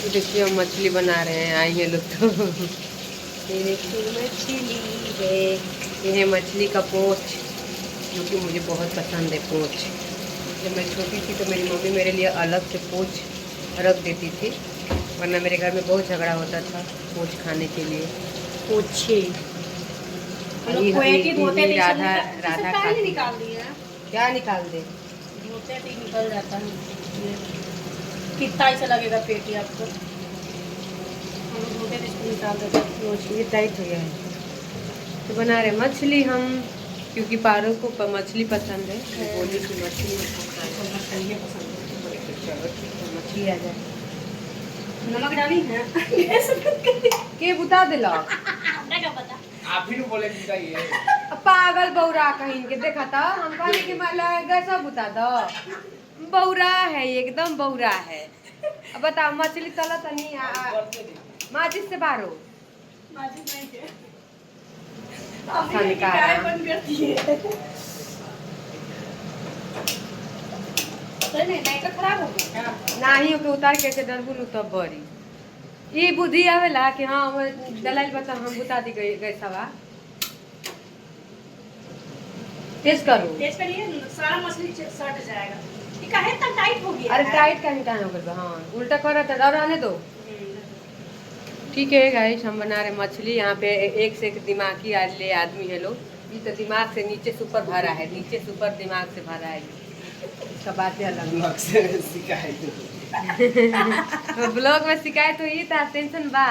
तो देखिए हम मछली बना रहे हैं, आई है लोग तो ये देखिए मछली है, ये है मछली का पोंछ जो कि मुझे बहुत पसंद है। पोंछ जब मैं छोटी थी तो मेरी मम्मी मेरे लिए अलग से पोंछ रख देती थी, वरना मेरे घर में बहुत झगड़ा होता था पोंछ खाने के लिए। पोछे राधा राधा खाती निकाल दिया, क्या निकाल दे, धोते भी निकल जाता है। कितना ऐसा लगेगा पेटी आपको, हम धोते तो इसको निकाल देते। मछली टाइट हो गया है तो बना रहे मछली हम, क्योंकि पारो को मछली पसंद है तो बोली कि मछली हमको खाना है। चलो ठीक है मछली आ जाए। नमक डाली है के बुता दिला क्या पता, आप ही बोले ये पागल बौरा कहीं के देखा था हम कहने की माला सब बुता दो। बौरा है एकदम बौरा है। अब बताओ मछली तला तो नहीं माचिस से बारो माचिस नहीं है, अच्छा निकाल बंद करती है। नहीं तो खराब हो गया नाही ओके उतार के ऐसे डरबुल तब बड़ी ये बुद्धि आवेला कि हाँ दलाल बता हम बुता दी गई सवा। टेस्ट करो, टेस्ट करिए, सारा मछली सट जाएगा। ये काहे इतना टाइट हो गया? अरे टाइट का नहीं हो गया, हाँ उल्टा कर रहा था और आने दो। ठीक है गाइस हम बना रहे मछली। यहाँ पे एक से एक दिमागी ले आदमी है लोग, ये तो दिमाग से नीचे से ऊपर भरा है, नीचे से ऊपर दिमाग से भरा है। इसका बात है अलग। ब्लॉग में शिकायत हुई था, टेंशन बा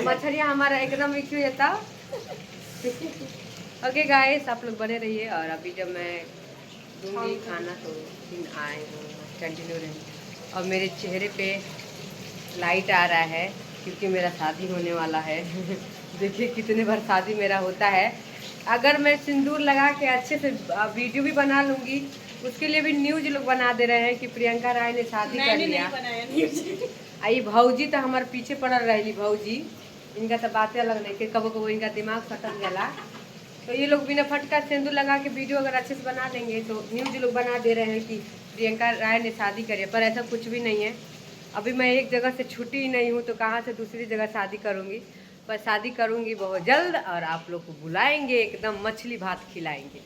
मछलियाँ हमारा एकदम क्यों जाता। ओके गाइस आप लोग बने रहिए, और अभी जब मैं दूंगी खाना तो दिन आए कंटिन्यू रहेंगे। और मेरे चेहरे पे लाइट आ रहा है क्योंकि मेरा शादी होने वाला है। देखिए कितने बार शादी मेरा होता है। अगर मैं सिंदूर लगा के अच्छे से वीडियो भी बना लूँगी, उसके लिए भी न्यूज लोग बना दे रहे हैं कि प्रियंका राय ने शादी कर लिया। आई भौजी तो हमारे पीछे पड़ल रही, भौजी इनका तो बातें अलग नहीं कि कबो कबो इनका दिमाग फटक गया। तो ये लोग बिना फटका सिंदूर लगा के वीडियो अगर अच्छे से बना देंगे तो न्यूज लोग बना दे रहे हैं कि प्रियंका राय ने शादी करी है, पर ऐसा कुछ भी नहीं है। अभी मैं एक जगह से छुट्टी ही नहीं हूँ तो कहाँ से दूसरी जगह शादी करूँगी। पर शादी करूँगी बहुत जल्द और आप लोग को बुलाएंगे, एकदम मछली भात खिलाएंगे।